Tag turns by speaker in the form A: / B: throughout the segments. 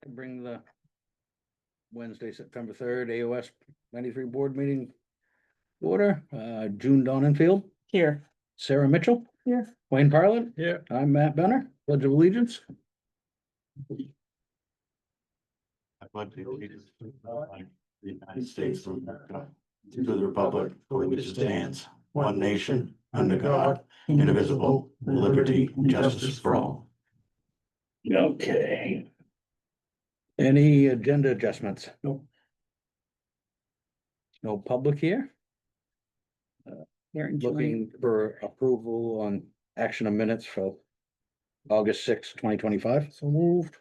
A: Bring the Wednesday, September 3rd, AOS 93 board meeting order. June Donenfield,
B: Here.
A: Sarah Mitchell,
B: Here.
A: Wayne Parlin.
C: Yeah.
A: I'm Matt Benner, Pledge of Allegiance.
D: I pledge allegiance to the United States of America, to the republic for which it stands, one nation, under God, indivisible, with liberty and justice for all.
A: Okay. Any agenda adjustments?
B: Nope.
A: No public here?
B: Here in
A: Looking for approval on action of minutes for August 6th, 2025. So moved.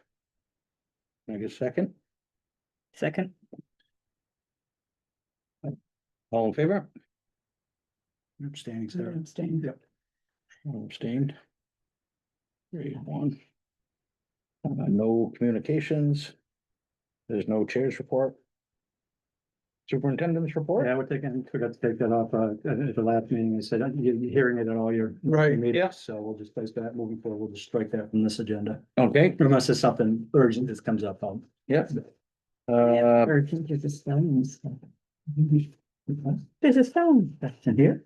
A: Can I get a second?
B: Second.
A: All in favor?
C: Abstaining,
B: Sarah.
C: Sarah.
B: Abstain.
C: Yep.
A: All abstained. 3-1. No communications. There's no chairs report. Superintendent's report?
C: Yeah, forgot to take that off, at the last meeting, I said, you're hearing it at all your.
A: Right,
C: meetings,
A: yeah.
C: So we'll just place that moving forward, we'll just strike that from this agenda,
A: Okay,
C: unless there's something urgent that comes up,
A: yep.
B: Or think there's a stone. There's a stone.
C: That's in here.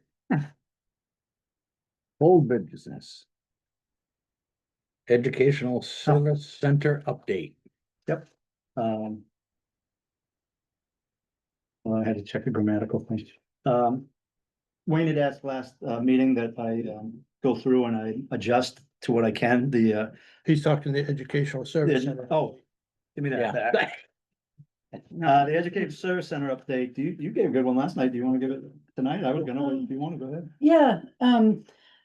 A: Old business. Educational Service Center update.
C: Yep. Well, I had to check a grammatical thing. Wayne had asked last, meeting that I, go through and I adjust to what I can,
E: He's talking the educational service center.
C: oh, give me that
A: Yeah.
C: back. The Educational Service Center update, you gave a good one last night. Do you want to give it tonight? I was gonna, if you want to go ahead.
F: Yeah,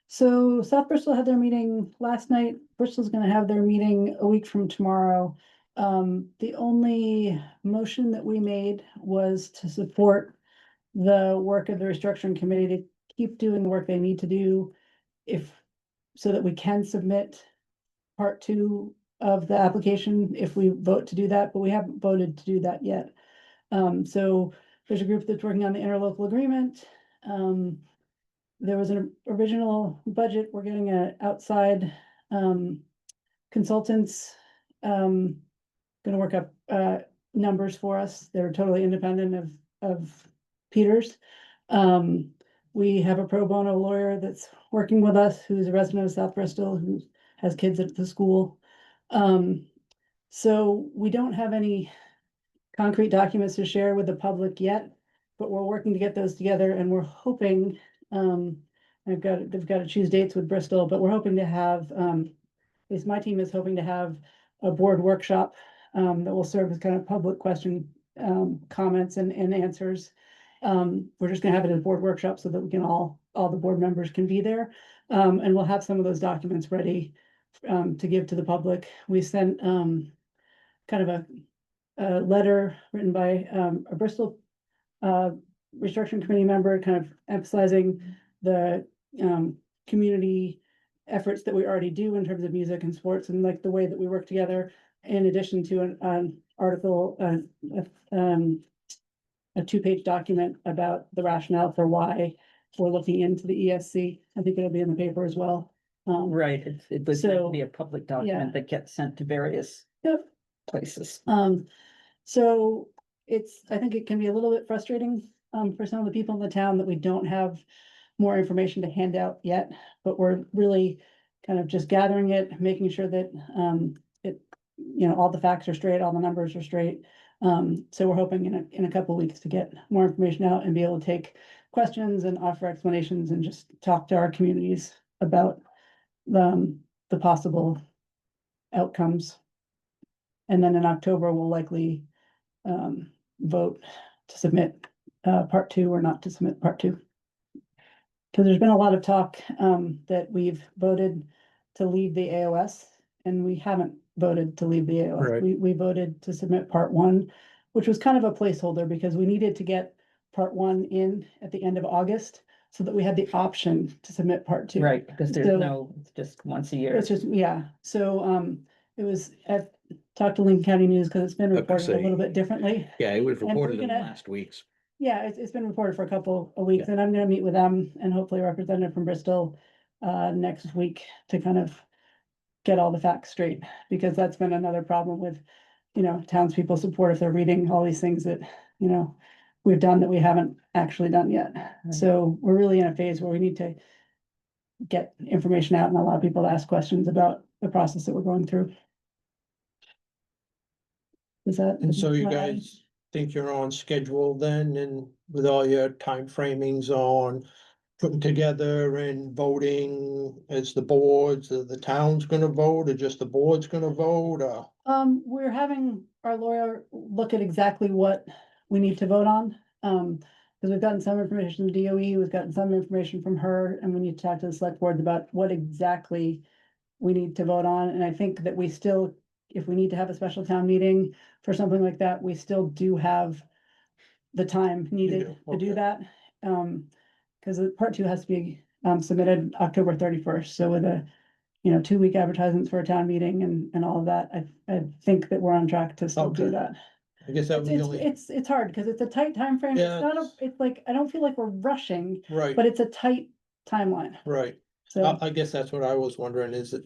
F: so South Bristol had their meeting last night. Bristol's gonna have their meeting a week from tomorrow. The only motion that we made was to support the work of the restructuring committee to keep doing the work they need to do so that we can submit part 2 of the application if we vote to do that, but we haven't voted to do that yet. So there's a group that's working on the interlocal agreement. There was an original budget. We're getting a outside consultants gonna work up numbers for us. They're totally independent of Peters. We have a pro bono lawyer that's working with us, who's a resident of South Bristol, who has kids at the school. So we don't have any concrete documents to share with the public yet, but we're working to get those together, and we're hoping, they've got to choose dates with Bristol, but we're hoping to have, at least my team is hoping to have a board workshop that will serve as kind of public question, comments and answers. We're just gonna have it as a board workshop so that we can all the board members can be there. And we'll have some of those documents ready to give to the public. We sent kind of a letter written by a Bristol restructuring committee member, kind of emphasizing the community efforts that we already do in terms of music and sports, and like the way that we work together, in addition to an article, a 2-page document about the rationale for why we're looking into the ESC. I think it'll be in the paper as well.
B: Right, it was meant to
F: So,
B: be a public
F: yeah.
B: document that gets sent to various
F: Yep.
B: places.
F: So I think it can be a little bit frustrating, for some of the people in the town that we don't have more information to hand out yet, but we're really kind of just gathering it, making sure that, all the facts are straight, all the numbers are straight. So we're hoping in a couple of weeks to get more information out and be able to take questions and offer explanations and just talk to our communities about the possible outcomes. And then in October, we'll likely vote to submit part 2 or not to submit part 2. Because there's been a lot of talk that we've voted to leave the AOS, and we haven't voted to leave the AOS.
E: Right.
F: We voted to submit part 1, which was kind of a placeholder because we needed to get part 1 in at the end of August so that we had the option to submit part 2.
B: Right, because
F: So-
B: it's just once a year.
F: It's just, yeah, so I've talked to Lincoln County News because it's been
A: Okay,
F: reported a
A: so-
F: little bit differently.
A: Yeah, it was
F: we're
A: reported in
F: gonna-
A: last week's.
F: Yeah, it's been reported for a couple of weeks, and I'm gonna meet with them and hopefully a representative from Bristol next week to kind of get all the facts straight, because that's been another problem with you know, townspeople support if they're reading all these things that, you know, we've done that we haven't actually done yet. So we're really in a phase where we need to get information out and allow people to ask questions about the process that we're going through. Is that?
E: And so you
F: am I adding?
E: guys think you're on schedule then, and with all your time framings on putting together and voting as the boards, are the town's gonna vote, or just the board's gonna vote, or?
F: We're having our lawyer look at exactly what we need to vote on. Because we've gotten some information from DOE, we've gotten some information from her, and we need to talk to the select board about what exactly we need to vote on. And I think that we still, if we need to have a special town meeting for something like that, we still do have the time needed to do
E: okay.
F: that. Because the part two has to be submitted October 31st, so with a, you know, 2-week advertisements for a town meeting and all of that, I think that we're on track to still do
E: Okay.
F: that.
E: I guess that was the only,
F: It's hard, because it's a tight time frame. It's
E: Yeah,
F: not a,
E: it's-
F: it's like, I don't feel like we're rushing,
E: right,
F: but it's a tight timeline,
E: right.
F: so.
E: I guess that's what I was wondering, is that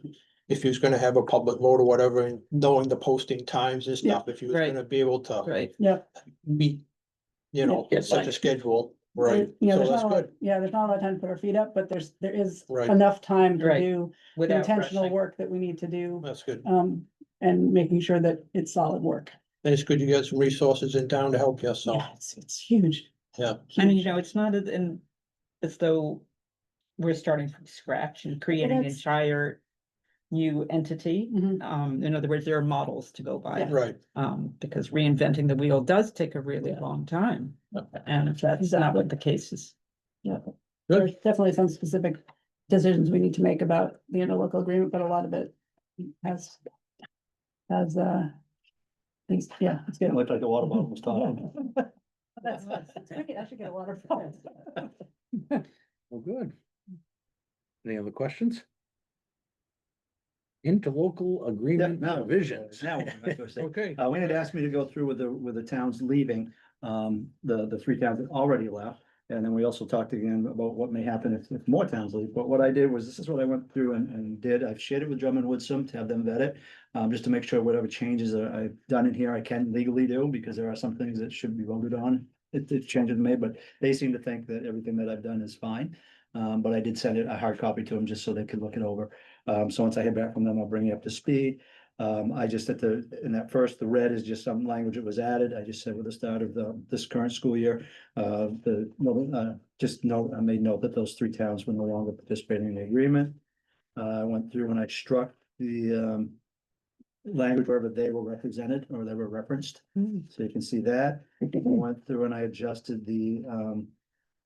E: if he was gonna have a public vote or whatever, and knowing the posting times and
F: Yeah.
E: stuff, if he was
B: Right.
E: gonna be able to
B: Right,
F: Yep.
E: meet, you know,
B: Yeah.
E: such a schedule, right?
F: You know,
E: So
F: there's
E: that's
F: not a lot,
E: good,
F: yeah, there's not a lot of time to put our feet up, but there is
E: Right.
F: enough time to
B: Right.
F: do the
B: without
F: intentional
B: rushing.
F: work that we need to do.
E: that's good.
F: And making sure that it's solid work.
E: And it's good you got some resources in town to help you, so,
F: Yeah, it's huge.
E: yeah.
B: And you
F: Huge.
B: know, it's not as though we're starting from scratch and creating an
F: that's-
B: entire new entity.
F: Mhm.
B: In other words, there are models to go by.
F: Yeah.
E: Right,
B: Because reinventing the wheel does take a really long time. And if that's not what the case is.
F: Yeah, there's definitely some specific decisions we need to make about the interlocal agreement, but a lot of it has, things, yeah, it's
C: It
F: good.
C: looked like the water bottle was talking.
F: That's wicked. I should get a water.
A: Well, good. Any other questions? Interlocal agreement
C: now-
A: provisions.
C: Now, what am I supposed to say?
E: okay.
C: Wayne had asked me to go through with the towns leaving, the 3 towns that already left. And then we also talked again about what may happen if more towns leave. But what I did was, this is what I went through and did. I've shared it with Drummond Woodsum to have them vet it. Just to make sure whatever changes that I've done in here, I can legally do, because there are some things that should be voted on. If changes are made, but they seem to think that everything that I've done is fine. But I did send it a hard copy to them just so they could look it over. So once I hear back from them, I'll bring you up to speed. I just in that first, the red is just some language that was added. I just said with the start of this current school year, just note, I made note that those 3 towns were no longer participating in the agreement. I went through and I struck the, language wherever they were represented or they were referenced. So you can see that. I went through and I adjusted the,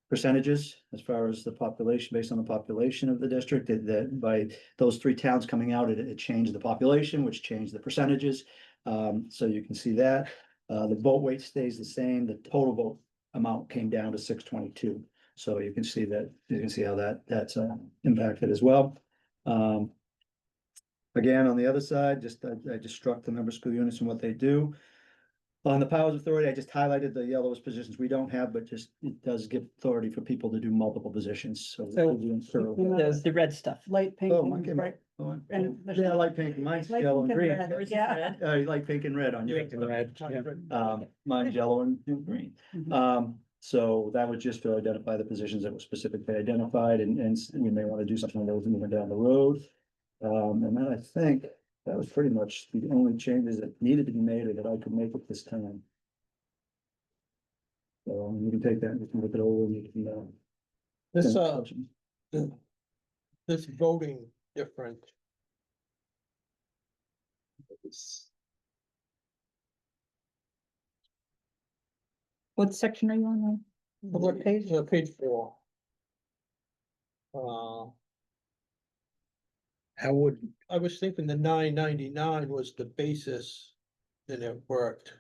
C: percentages as far as the population, based on the population of the district, that by those 3 towns coming out, it changed the population, which changed the percentages. So you can see that, the vote weight stays the same, the total vote amount came down to 622. So you can see that, you can see how that's impacted as well. Again, on the other side, I just struck the member school units and what they do. On the powers of authority, I just highlighted the yellowest positions we don't have, but just it does give authority for people to do multiple positions, so.
B: The red stuff.
F: Light pink
C: Oh, mine
F: and
C: came
F: bright.
C: up.
F: And there's-
C: Yeah, light pink, mine's
F: Light
C: yellow and
F: pink
C: green.
F: and red, yeah.
C: Light pink and red on you.
A: Red, yeah.
C: Mine's yellow and green.
F: Mhm.
C: So that was just to identify the positions that were specifically identified, and we may want to do something with those moving down the road. And then I think that was pretty much the only changes that needed to be made or that I could make at this time. So you can take that, you can look it over, and you can,
E: This voting different.
B: What section are you on now? What page?
E: Page 4. Uh,
A: How would,
E: I was thinking the 999 was the basis, and it worked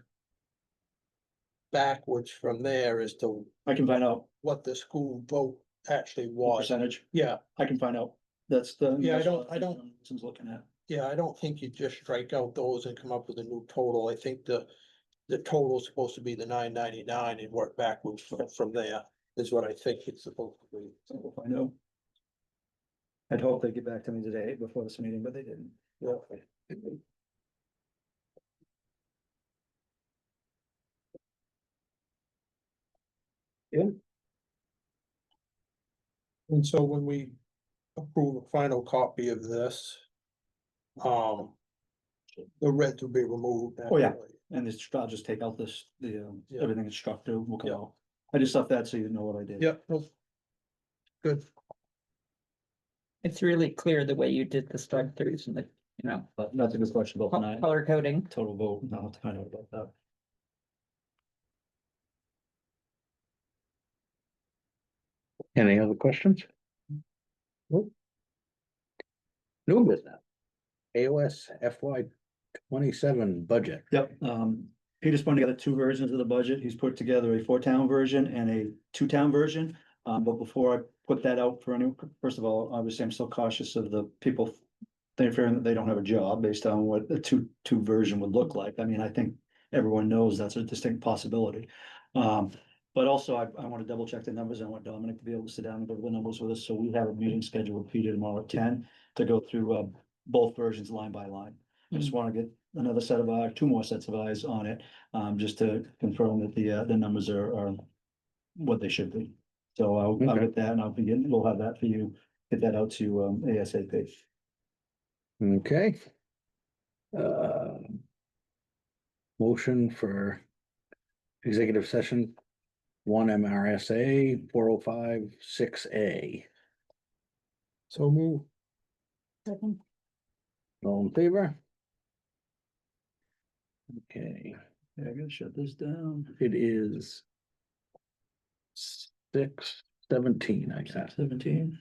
E: backwards from there as to
C: I can find out
E: what the school vote actually
C: the
E: was.
C: percentage,
E: Yeah,
C: I can find out, that's the.
E: Yeah, I
C: that's
E: don't-
C: what
E: I don't-
C: Sam's looking at.
E: yeah, I don't think you just strike out those and come up with a new total. I think the total's supposed to be the 999 and work backwards from there, is what I think it's supposed to be.
C: So we'll find out. I'd hope they'd get back to me today before this meeting, but they didn't.
E: Yeah. And so when we approve a final copy of this, the reds will be removed.
C: Oh, yeah.
E: naturally.
C: And this, I'll just take out this,
E: Yeah.
C: everything that's struck through, we'll come
E: Yeah.
C: out. I just left that so you know what I did.
E: Yep. Good.
B: It's really clear the way you did the strike throughs and the, you know,
C: But that's a good question about tonight.
B: color coding.
C: Total vote, no, I'll find out about that.
A: Any other questions? Nope. New business. AOS FY 27 budget.
C: Yep, Peter's putting together two versions of the budget. He's put together a 4-town version and a 2-town version. But before I put that out for any, first of all, obviously, I'm still cautious of the people. They're fearing that they don't have a job based on what the two version would look like. I mean, I think everyone knows that's a distinct possibility. But also I want to double check the numbers. I want Dominic to be able to sit down and go over the numbers with us. So we have a meeting scheduled with Peter tomorrow at 10 to go through both versions line by line. I just want to get another set of eyes, 2 more sets of eyes on it, just to confirm that the numbers are what they should be. So I'll
A: Okay.
C: get that and we'll have that for you, get that out to ASAP.
A: Okay. Motion for executive session, 1 MRSA 4056A.
E: So move.
F: Second.
A: All in favor? Okay,
C: Yeah, I gotta shut this down.
A: it is 6:17, I guess.
C: 17.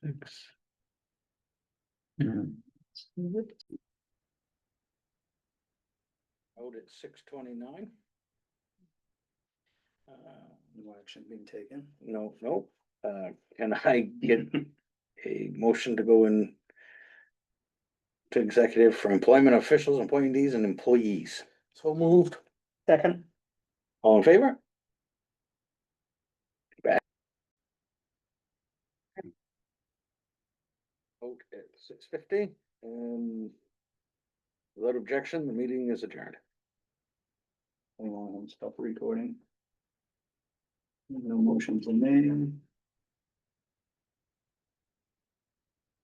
A: 6. Out at 6:29.
C: No action being taken.
A: No. Can I get a motion to go in to executive for employment officials, appointees, and employees?
E: So moved.
B: Second.
A: All in favor? Vote at 6:50, and without objection, the meeting is adjourned.
C: Hang on, stop recording. No motions are made.